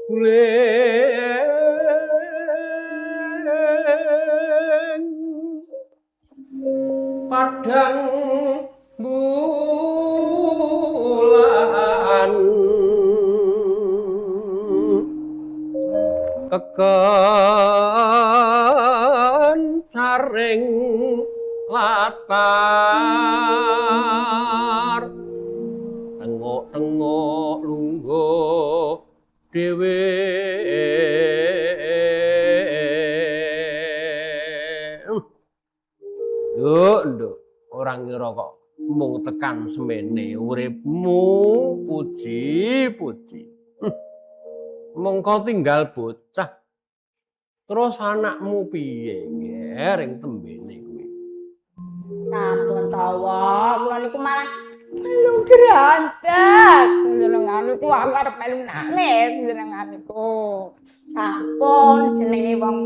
guling padang bulan kekencaring latar tengok-tengok lungguh dhewe nduk orang ngira kok mung tekan semene uripmu puji-puji mung kau tinggal bocah terus anakmu piye ring tembene kuwi sampun tawa kula niku malah melu grantek jenengan niku aku arep melu nangis jenengan niku sampun jenenge wong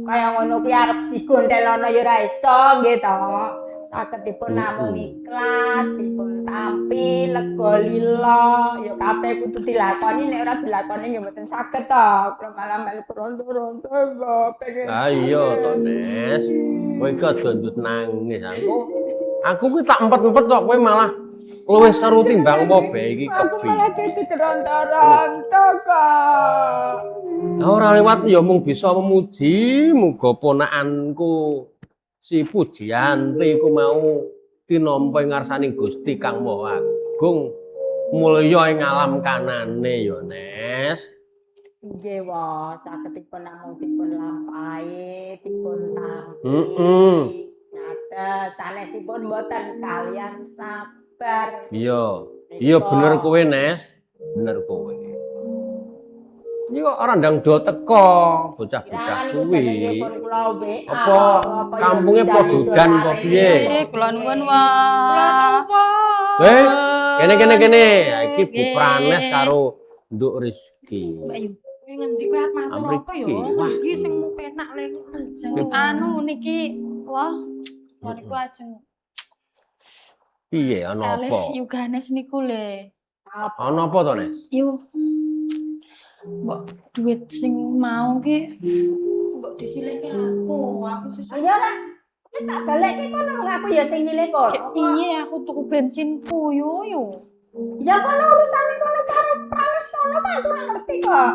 kaya ngono kuwi arep digondelana ya ora iso nggih to saged dipun namung ikhlas dipun tampi lega lila ya kabeh kudu dilakoni nek ora dilakoni ya mboten saged to kula malah melu rondo-rondo pengen iya to Nes kowe iki aja ndut nangis aku kuwi tak empet-empet kok kowe malah luwih seru timbang pobe iki aku kepi malah jadi keronta-ronta kok ora lewat ya mung bisa memuji muga ponakanku si Pujiyanti ku mau tinampa ing ngarsaning Gusti Kang Maha Agung mulya ing alam kanane ya Nes nggih wae saged dipun namung dipun lampahi dipun tampi nyatet sanesipun mboten kalian sabar iya bener kowe Nes bener kowe iki kok ora ndang do teko bocah-bocah kuwi apa kampunge padha udan apa piye kula nuwun wae kene iki Bu Pranes karo Nduk Rizki kowe ngendi kowe arep matur apa ya iki sing penak le anu niki wah niku ajeng piye ana apa Yuganes niku le ana apa to Nes yo mbok duit sing mau ki mbok disilihke aku sesuk ya ora wis tak balekke kono aku ya sing milih kono piye aku tuku bensinku yo ya kono urusane kono karo Pranes kono tak ora ngerti kok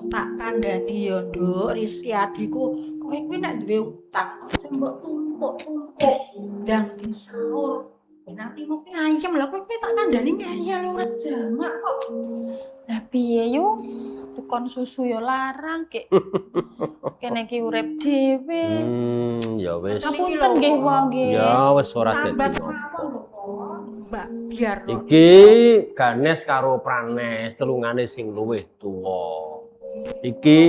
tak kandhani ya Nduk Rizki adikku kowe kuwi nek duwe utang sing mbok tumpuk-tumpuk ndang disaur nanti mau ngayem lho kowe tak kandhani ngayel ora jamak kok lah piye yo tukon susu yo larang kek kene iki urip dhewe ya wis ngapunten nggih wae nggih ya wis ora dadi Mbak biar iki Ganes karo Pranes telungane sing luwih tuwa iki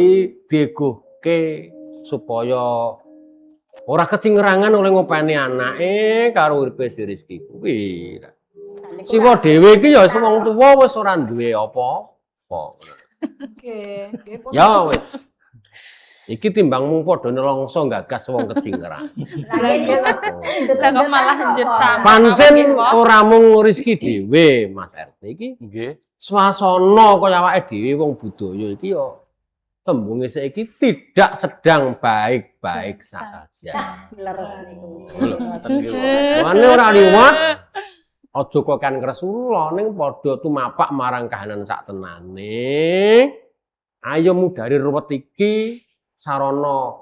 dieguhke supaya ora kecingrangan oleh ngopeni anake karo uripe si Rizki kuwi siwa dhewe iki ya wong tuwa wis ora duwe apa-apa nggih ya wis iki timbang mung padha nelongso gagas wong kecingkrang kok malah njur sama pancen ora mung Rizki dhewe Mas RT iki nggih swasana kaya awake dhewe wong budaya iki ya tembunge saiki tidak sedang baik-baik saja leres niku mane ora liwat aja kok kan kresula ning padha tumapak marang kahanan sak tenane ayo mudhari ruwet iki sarana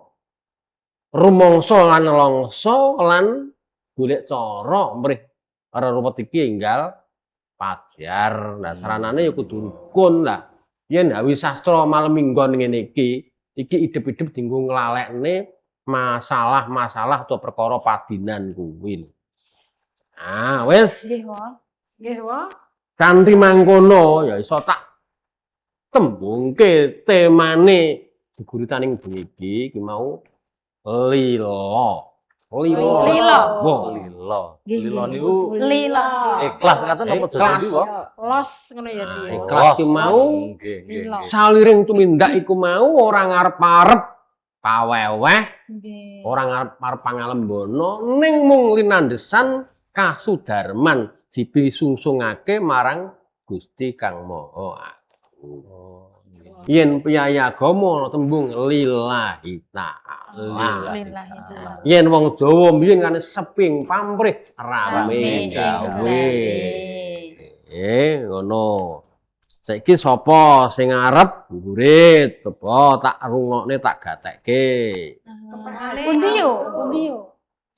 rumangsa lan nelongso lan golek cara mrih karo ruwet iki enggal pajar nah saranane ya kudu rukun lah yen hawi sastra malem minggon ngene iki idep-idep dienggo nglalekne masalah-masalah atau perkara padinan kuwi ah wis nggih wae kanthi mangkono ya iso tak tembungke temane geguritaning bengi iki mau lila niku lila ikhlas katen apa ikhlas los ngono ya ikhlas ki mau saliring tumindak iku mau ora ngarep-arep paweweh ora ngarep-arep pangalembono ning mung linandhesan kasudarman dipisungsungake marang Gusti Kang Maha Agung yen piyayagama tembung lillahi ta'ala. Lillahi ta'ala. Yen wong Jawa mbiyen kan seping pamrih rame gawe. Ngono. Saiki sapa sing arep gurit, coba tak rungokne tak gatekke. Pundi yo? Pundi yo?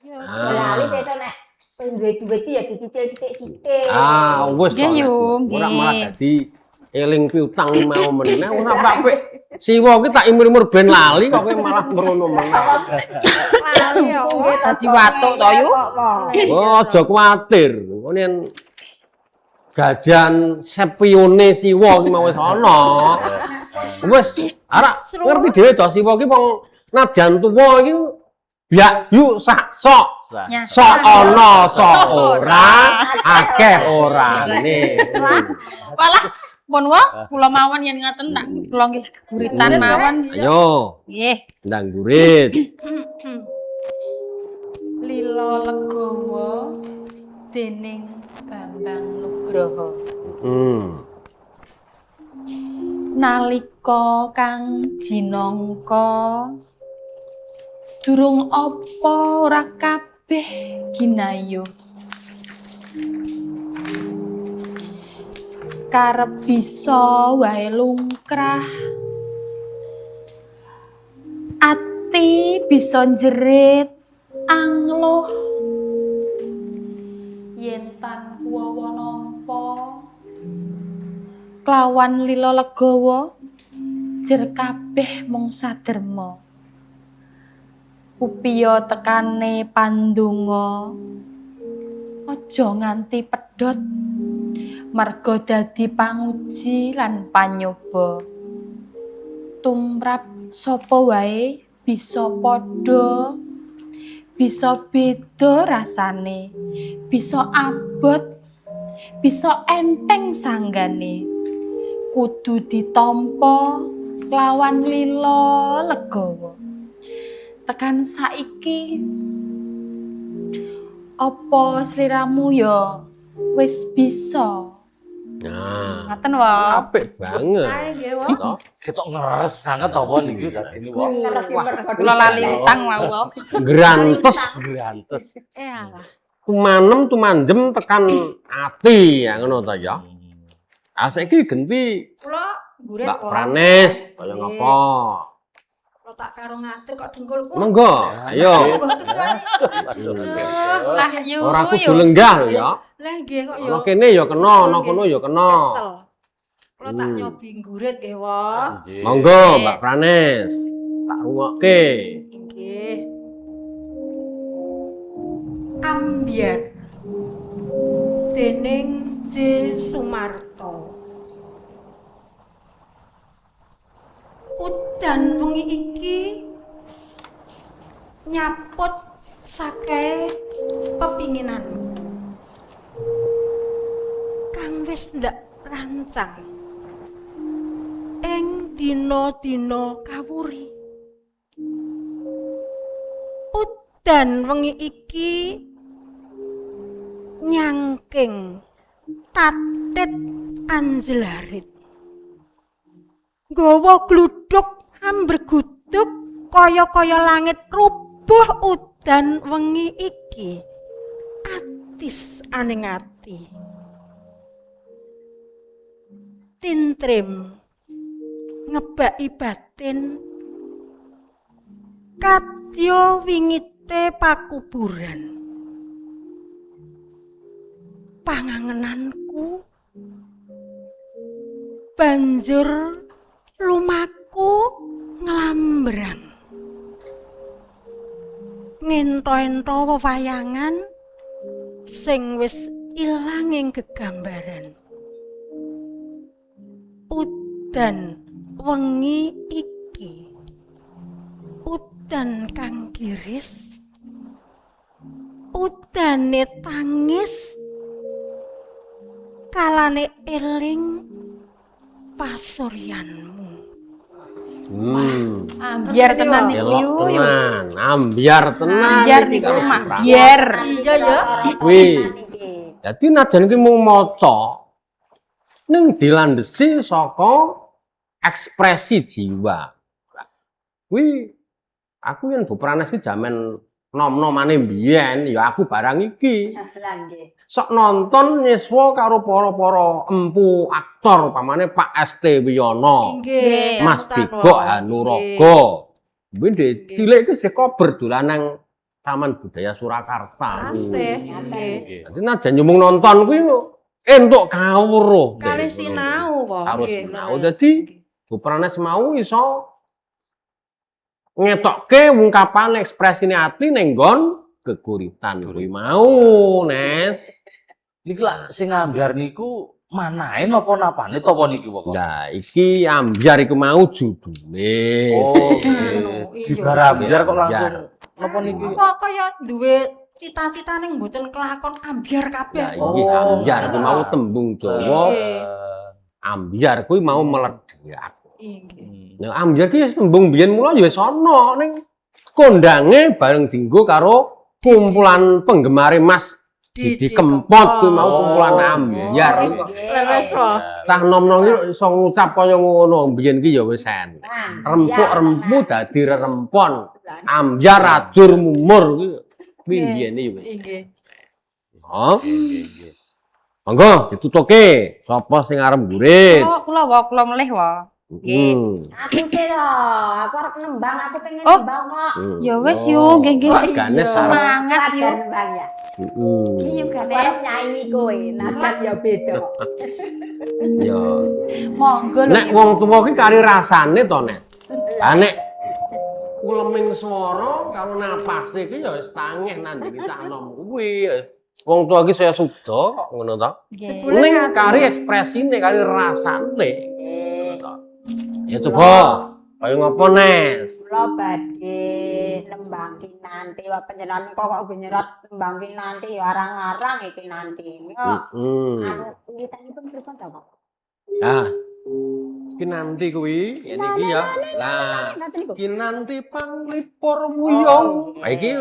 Lali sesuk nek duwe-duwe iki ya dicicil sithik-sithik. Wis to. Nggih, yo, Ora nggih. malah dadi eling piutang mau meneh ora apik. Siwa ki tak imur-imur ben lali kok kowe malah merono meneh. Lali ya. Dadi watuk to yu. Oh, aja kuwatir. Ngono gajan sepione siwa ki mau wis ana. Wis, ara ngerti dhewe to siwa ki wong najan tuwa iki biak yuk sak sok. Sok ana sok ora akeh orane. Walah, pun wae kula mawon yen ngaten tak kula nggih guritan mawon. Ayo, Nggih. ndang gurit. Lila legawa dening Bambang Nugroho. Nalika kang jinangka durung apa ora kabeh ginayu. Karep bisa wae lungkrah. Ati bisa jerit angluh. Yen tan kuwawa nampa klawan lila legawa jer kabeh mung saderma. Kupiya tekane pandonga aja nganti pedhot merga dadi panguji lan panyoba. Tumrap sapa wae bisa padha, bisa beda rasane, bisa abot, bisa enteng sanggane. Kudu ditampa lawan lila legawa. Tekan saiki apa sliramu ya wis bisa? Nah, Ngaten wae. apik banget. Ae nggih, Wong. Toh, Ketok ngeres sangat apa niki ini wong. Kula lali utang wae. Grantes, Grantes. Alah. tumanem tumanjem tekan ati ya ngono ta ya. Saiki genti Kula gurit Mbak kok. Pranes kaya ngapa? Kula tak karo ngatur kok dengkulku. Monggo, ayo. Lah yu Ora kudu yu. lenggah lho ya. Lah nggih kok Ana kene ya kena, ana kono ya kena. Kula tak nyobi gurit nggih, Wong. Monggo Mbak Pranes. Tak rungokke. Nggih. Ambyar dening D. Sumarto. Udan wengi iki nyaput sakae pepinginanku. Kang wis ndak rancang ing dina-dina kawuri. Udan wengi iki nyangking tatit anjlarit. Nggawa gluduk amberguduk kaya-kaya langit rubuh udan wengi iki. Atis aning ati. Tintrim ngebaki batin kadya wingite pakuburan. Pangangenanku banjur lumaku nglambrang. Ngento-ento wewayangan sing wis ilang ing gegambaran. Udan wengi iki. Udan kang giris. Udane tangis. Kalane eling pasuryanmu. Ambiar tenan niku yu. Elok tenan, ambiar tenan. Ambiar iki niku karo mah Pranes. biar. Iya ya. Kuwi. Dadi najan ki mung maca ning dilandhesi saka ekspresi jiwa. Kuwi aku yen Bu Pranes ki jaman nom-nomane mbiyen ya aku barang iki. Lah nggih. Sok nonton nyiswa karo para-para empu aktor pamane Pak ST Wiyono, Nggih. Mas Digok Hanuraga. Kuwi ndek cilik iki sik kober dolan nang Taman Budaya Surakarta. Asih. Nggih. Nggih. Dadi najan nyumung nonton kuwi entuk kawruh. Kali sinau kok. Harus Nggih, sinau. bener. Dadi Bu Pranes mau iso ngetokke ungkapan ekspresine ati ning nggon geguritan kuwi mau, Nes. Niki lak sing ambyar niku manahe napa napane to apa niki kok? Nah, iki ambyar iku mau judule. Oh, Iya. Gibar ambyar kok langsung napa niki? Kok kaya duwe cita-cita ning mboten kelakon ambyar kabeh. Ya iki ambyar kuwi mau tembung Jawa. Ambyar kuwi mau meledhak. Nggih. Nah, ambyar ki wis tembung biyen mula ya wis ana ning kondange bareng dienggo karo kumpulan penggemare Mas Didi Kempot kuwi mau kumpulan ambyar. Oh, Leres kok. Cah nom-nom iki iso ngucap kaya ngono biyen ki ya wis enek. Rempuk-rempu dadi rerempon. Ambyar ajur mumur kuwi biyen iki wis. Nggih. Oh, Nggih, nggih. monggo ditutuke sapa sing arep gurit. Kula melih wae. Aku sih loh, aku harap nembang, aku pengen Oh. nembang kok. Ya wis yo, nggih nggih. Ganes arep. Semangat yo. Wajar nembang ya. Iki yo Aku harap ganes. nyanyi kowe, nadat ya beda. Ya. Monggo lho. Nek wong tuwa ki kari rasane to, Nes. Lah nek uleming swara karo napase ki ya wis tangeh nandingi cah nom kuwi. Wong tuwa ki saya suda kok ngono to. Nggih. Ning kari ekspresine, kari rasane. Ya coba kaya ngopo, Nes? Kula badhe nembang kinanti, wah panjenengan kok nyerat nembang kinanti ya arang-arang iki nanti. Yo, anu wiwitanipun pripun to, Pak? Ah. Kinanti kuwi ya niki ya. Lah, Nanti niku. kinanti panglipur wuyung. Lah iki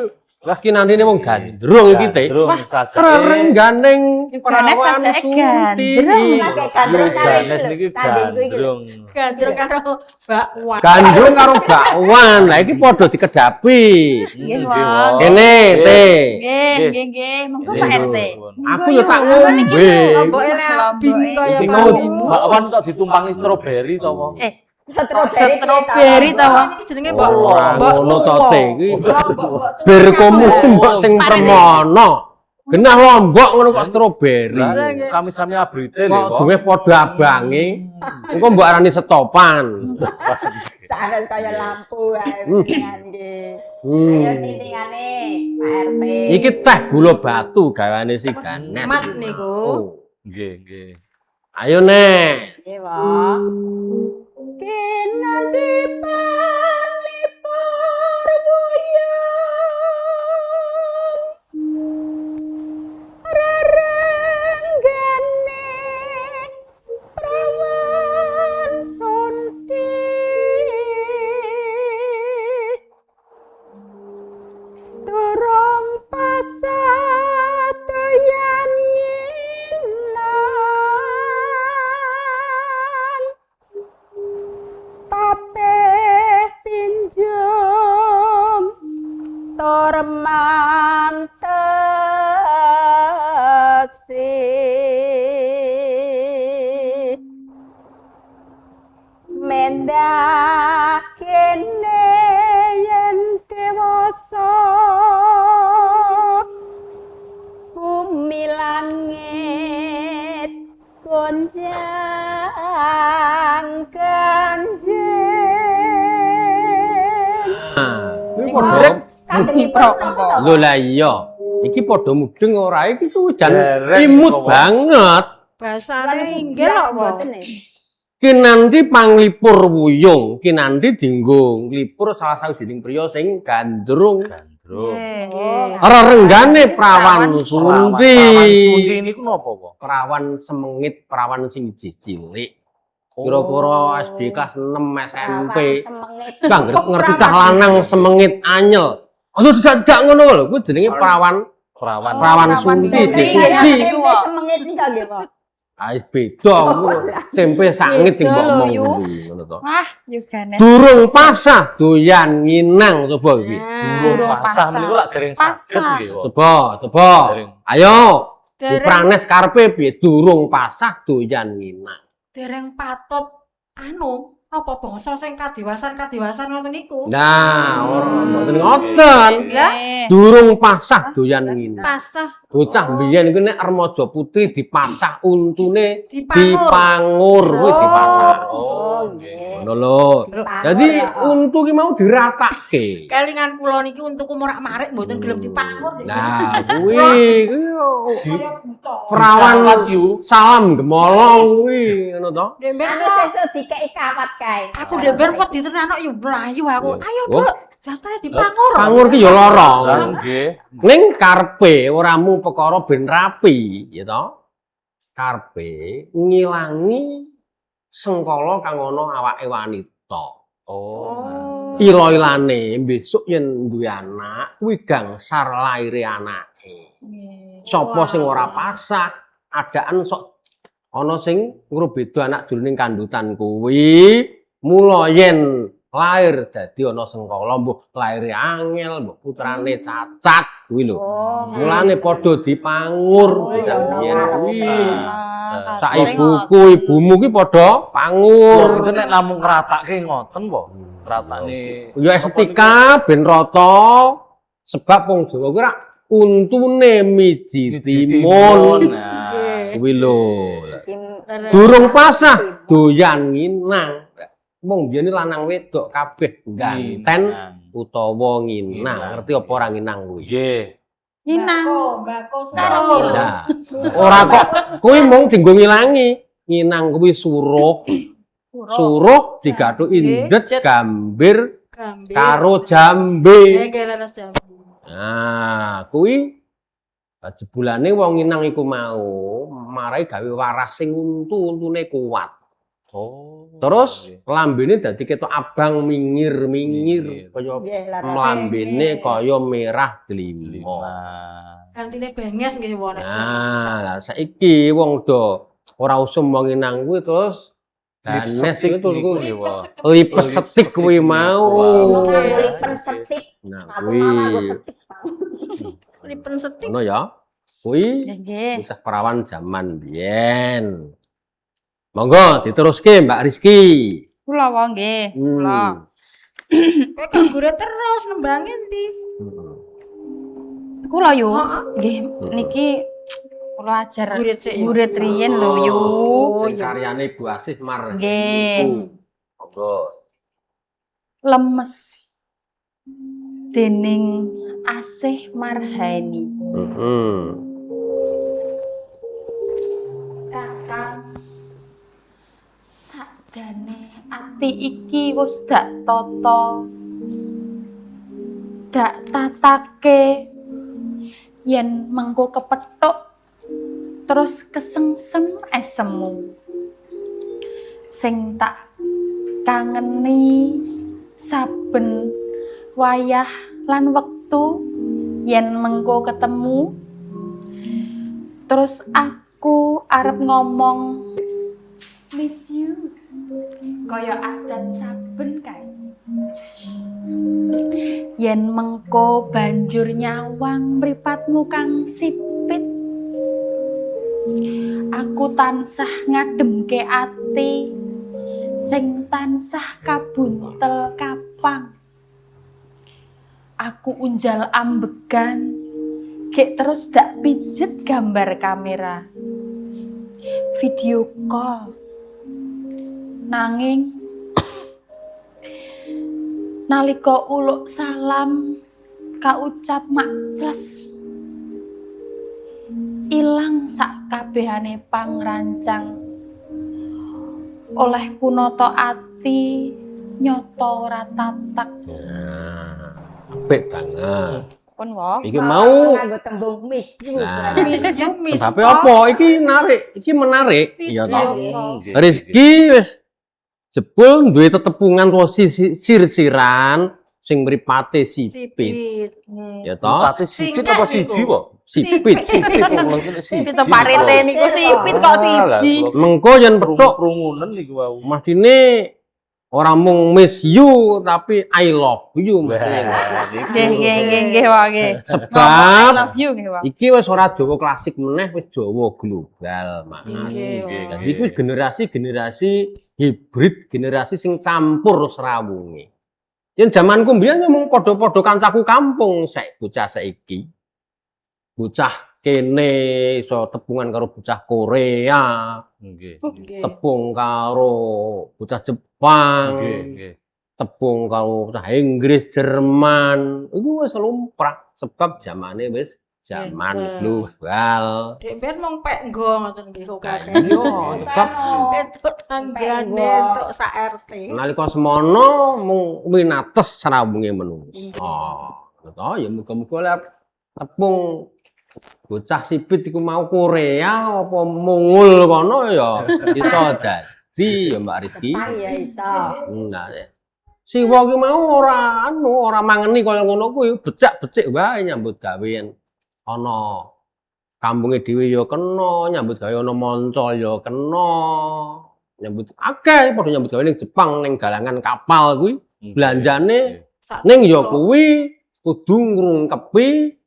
lah kinantine wong gandrung iki teh. Gandrung sajake. Rerengganing Ganes perawan sajake Sunti. gandrung. Lagi gandrung kali Ganes iki lho, niki tandingku iki lho. gandrung. Gandrung karo bakwan. Gandrung karo bakwan. Lah iki padha dikedapi. Nggih, Nggih, Wong. Wong. Kene, Teh. Nggih, nggih, nggih. Monggo Nggih, Pak RT. Aku ya tak ngombe. Lomboke labing kaya Iki mau- mau bakwan kok ditumpangi stroberi to, Wong? Stroberi ta, Wong? iki jenenge Ora ngono to, Teh. Iki Lombok. bir komu-mbok sing premono. Genah lombok ngono kok stroberi. Lah, sami-sami abrite lho, Kok Wong. duwe padha abange. Engko mbok arani stopan. Sanes kaya lampu ae nggih. Ayo Hmm. titingane Pak RT. Iki teh gula batu gawane si Ganes. Mat niku. Oh. Nggih, nggih. Ayo, Nes. Nggih, Pak. Kinanti panglipur wuyung rerenggane prawan Sunti durung pasatoyan ngilang tape pinjam tormantesi mendak kene yen dewasa bumi langit gonjang ganjeng. Iki padha Kandhengipun lho lah iya. Iki padha mudeng ora iki ku jan Dereng imut kok, Wong. banget. basane inggih kok, Wong. Kinanti panglipur wuyung, kinanti dienggo nglipur salah sawijining priya sing gandrung. Gandrung. Rerenggane prawan Sunti. Sunti niku napa, Wong? Perawan semengit, perawan sing cilik. Kira-kira SD kelas 6 SMP. Kang ngerti cah lanang semengit anyel. Aduh tidak ngono lho, kuwi jenenge perawan Perawan. Perawan Sunti, Cik Suci. Semengit nika nggih, Pak. Beda tempe sangit sing mbok Beda lho, omong Yu. kuwi ngono to. Wah, Yugane. Durung pasah doyan nginang coba iki. Durung pasah pasah. meniku lak dereng saged Pasah. nggih, Wak. Coba. Dereng. Ayo. Dereng. Upranes karepe piye durung pasah doyan nginang. Dereng patut anu apa bangsa sing kadewasan ngoten niku. Nah, ora mboten ngoten. Lah, Durung pasah doyan nginang. Pasah Bocah mbiyen iku nek remaja putri dipasah untune Dipangur. dipangur kuwi dipasah. Oh, nggih. Ngono lho. Jadi untu ki mau diratake. kelingan kula niki untuk morak-marik mboten gelem dipangur. Nah, kuwi perawan Kawat, Yu. salam gemolong kuwi ngono to. Demben Anu sesuk dikeki kawat kae. aku demben kok ditenan yo mlayu aku. Ayo, Oh. Duk. Jatahe dipangur. Pangur ki ya lara. Lah nggih. Ning karepe ora mung perkara ben rapi, ya to. Karepe ngilangi sengkala kang ana awake wanita. Oh. Ila-ilane besok yen duwe anak kuwi gangsar laire anake. Sapa sing ora pasah, adaan sok ana sing ngrobeda anak jroning kandutan kuwi, mula yen lair dadi ana sengkala mbuh laire angel, mbuh putrane cacat kuwi lho. Mulane padha dipangur bocah biyen kuwi. Sak ibuku ibumu ki padha pangur. Itu nek namung ngratake ngoten po. Ngratane Ya estetika ben rata sebab wong Jawa kuwi rak untune miji timun. Nah. Kuwi lho. Durung pasah doyan nginang. Wong biyen lanang wedok kabeh ganten utawa nginang. Ngerti apa ora nginang kuwi? Nggih. Inang. Mbako Karo Nah, ora kok kuwi mung dienggo ngilangi. Nginang kuwi suruh. Suruh digathuki injet gambir gambir. karo jambe. Nggih leres jam. Nah, kuwi jebulane wong nginang iku mau marai gawe waras sing untune kuat. Oh. Terus lambene dadi ketok abang mingir-mingir kaya lambene kaya merah delima. Nah. Gantine benges nggih wong. Nah, lah saiki wong do ora usum wong nginang kuwi terus ganes Lipstick itu niku, kuwi. nggih, Wak. Lipes setik kuwi mau. Lipen setik. Nah, Aku kuwi malah setik. Lipen setik. ngono ya. Kuwi Nggih. kisah perawan zaman biyen. Monggo diteruske Mbak Rizky. Kula wae nggih. Kula. Kowe kanggure terus nembange ndi? Kula Yu. Nggih, niki kula ajar Murid sik, Yu. murid riyen lho Yu. Sing karyane Ibu Asih Mar. Nggih. Monggo. Lemes dening Asih Marhani. Heeh. Kakang sakjane ati iki wis dak tata dak tatake yen mengko kepethuk terus kesengsem esemu sing tak kangeni saben wayah lan wektu yen mengko ketemu terus aku arep ngomong miss you kaya adat saben kae yen mengko banjur nyawang mripatmu kang sipit aku tansah ngademke ati sing tansah kabuntel kapang aku unjal ambegan gek terus dak pijet gambar kamera video call nanging nalika uluk salam kaucap makles ilang sak kabehane pangrancang oleh kunata ati nyata ora tatak Nah, apik banget. pun wae Iki mau nganggo tembung miss you. Nah. Miss you, miss. sebabe apa? Iki menarik. Iya toh. Nggih. Rizky wis jebul duwe tetepungan utawa sir-siran sing mripate sipit. Sipit. Ya toh. Pati sipit apa siji, Po? Sipit. Sipit to parete niku sipit kok siji. Mengko yen petuk Prungunen niku wau. mestine ora mung miss you tapi I love you. Nggih wae. I Sebab love you nggih wae. iki wis ora Jawa klasik meneh, wis Jawa global, Mas. Jadi kuwi generasi-generasi hibrid, generasi sing campur srawunge. Yen jamanku mbiyen mung padha-padha kancaku kampung, sek bocah saiki. Bocah kene iso tepungan karo bocah Korea, Nggih. tepung karo bocah Jepang, Nggih. tepung karo bocah Inggris, Jerman. Iku wis lumrah sebab zamane wis zaman global. Dek ben mung pek nggo ngoten nggih kok kakek. Iya, sebab Entuk tanggane entuk sak RT. nalika semono mung winates srawunge menungso. Oh, ya muga-muga lek tepung bocah sipit iku mau Korea apa Mongol kono ya iso dadi ya Mbak Rizky. Ya iso. Nah, siwa ki mau ora mangeni kaya ngono kuwi, becak-becik wae nyambut gawean. Ana kampunge dhewe ya kena, nyambut gawe ana manca ya kena. Nyambut akeh padha nyambut gawe ning Jepang ning galangan kapal kuwi, belanjane ning ya kuwi kudu ngrungkepi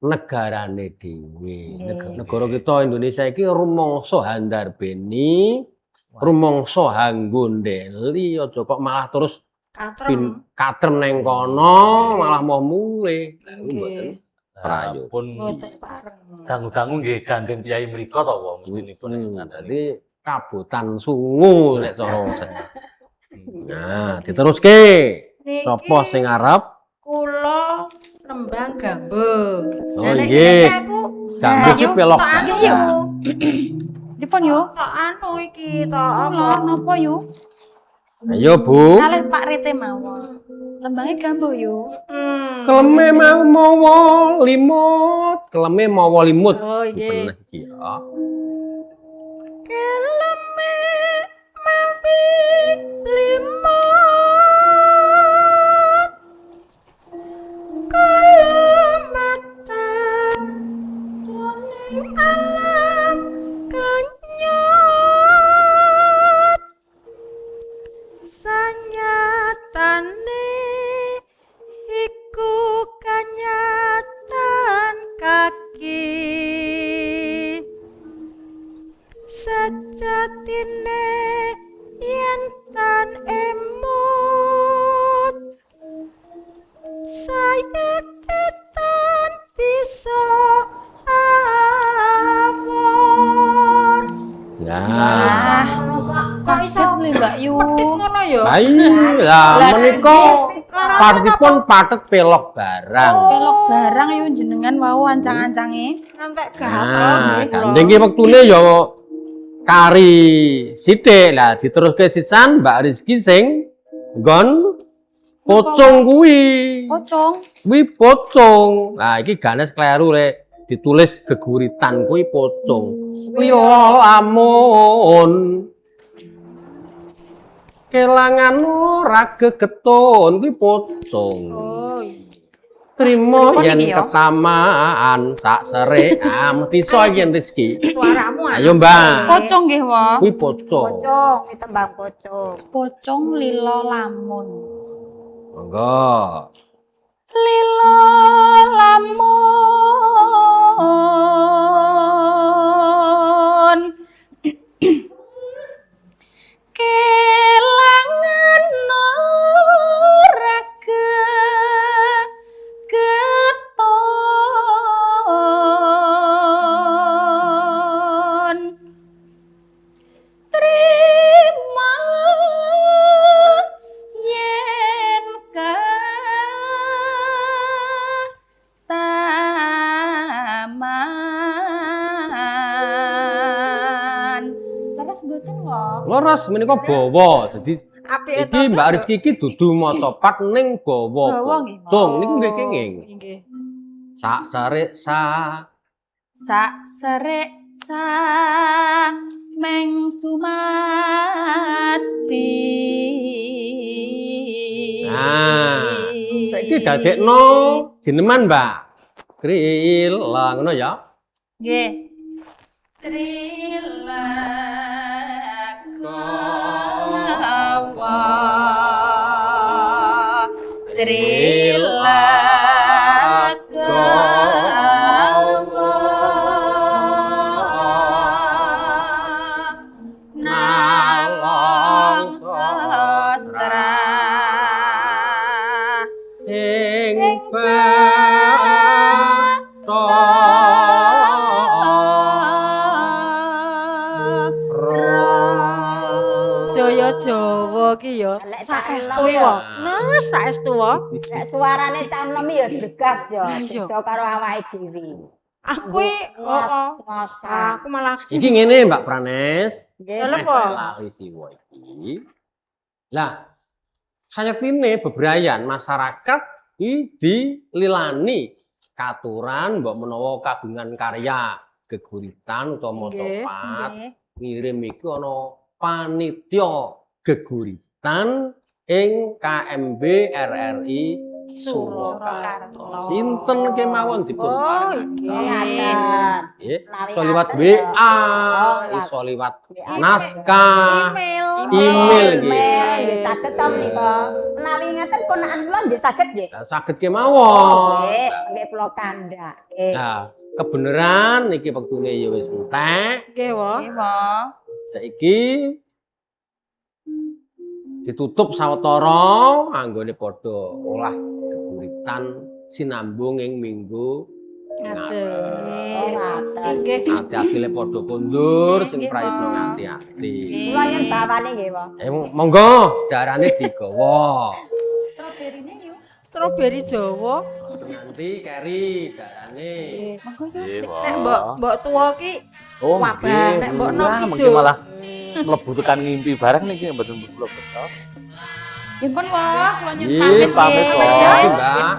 negarane dhewe. Negara kita Indonesia iki rumangsa handarbeni, rumangsa hanggondeli, aja kok malah terus katrem neng kono, malah mau mulih. Lah iku mboten prayo. Pun dangu-dangu nggih gandeng piyai mriko to wong mestinipun. Dadi kabutan sungu nek cara. Nah, diteruske. Sapa sing arep? Kula Rembang Gambo. Oh nggih. Gambo iki pelok. Dipun yo. Kok anu iki to Apa napa yo? Ayo, Bu. Kalih Pak Rete mawon. Lembange gambo yo. Keleme mau mawa limut, keleme mawa limut. Oh nggih. Bener iki ya. Keleme mawi limut. Kalamatan jroning alam kanyut. Sanyatane iku kanyatan kaki. Sejatine yen tan emut saya ketan bisa awor. Nah, Sakit lho Mbak Yu. Ngono ya. lah menika partipun patet pelok barang. Pelok barang yo jenengan wau ancang-ancange. Sampai Nah, gatel. gandeng ki wektune ya kari sithik. Lah diteruske sisan Mbak Rizky sing nggon pocong kuwi. Pocong. Kuwi pocong. Nah, iki ganes kleru le ditulis geguritan kuwi pocong. Lila amun kelangan ora gegetun kuwi pocong. Oh. Trimo Pripun yen iki ya? ketamaan sak sere mesti iso iki yen Rizky. Suaramu Ayo Mbak. Pocong nggih wa. Kuwi pocong. Pocong, iki tembang pocong. Pocong lilo lamun. Monggo. Lilo lamun kelangan ora geton trima yen taman leres mboten wae Leres menika bawa. Dadi Apike iki Mbak Rizky iki dudu maca pat ning bawa Bawa nggih, Pak. pocong niku nggih kenging. Nggih. Sak sare sa sak serek sa meng tumati. Nah, saiki dadekno jeneman, Mbak. Grila ngono ya. Nggih. Nalong sastra ing Daya Jawa ki ya Lek saestu tak wa. Nah, saestu wa. Nek suarane cah enom ya degas ya, Iya. beda karo awake dhewe. Aku heeh. Ngosak. Aku malah Iki ngene Mbak Pranes. Nggih. Lha Meh apa? lali siwa iki. Lah, sayektine bebrayan masyarakat iki dililani katuran mbok menawa kagungan karya geguritan utawa Nggih, motopat ngirim iki ana panitia geguritan ing KMB RRI Surakarta. Sinten kemawon dipun Oh, paringaken. iki. Ngaten. Nggih, Menawi iso liwat ngaten WA, ya. iso liwat WA. naskah, email nggih. Nggih, saged ta menika. Menawi ngaten ponakan kula nggih saged nggih. Lah saged kemawon. Nggih, nggih kula kandhak. Nggih. Nah, kebeneran niki wektune ya wis entek. nggih wa. Saiki ditutup sawetara anggone padha olah geguritan sinambung ing minggu Ngajeng. Oh, ngaten. Nggih. hati-hati le padha kondur sing Nggih, prayitna Pak. ngati-ati. Kula yen bawane nggih, Pak. Monggo darane digawa. Stroberi Jawa. Nganti keri darane. Nggih, Nek mbok tuwa ki Oh, wabah, nggih. nek mbok nom Wah, ki mungkin Jo. malah mlebu tekan ngimpi bareng niki mboten kula beto. Nggih pun wah, kula nyuwun Nggih, pamit pamit nggih. kok, Mbak.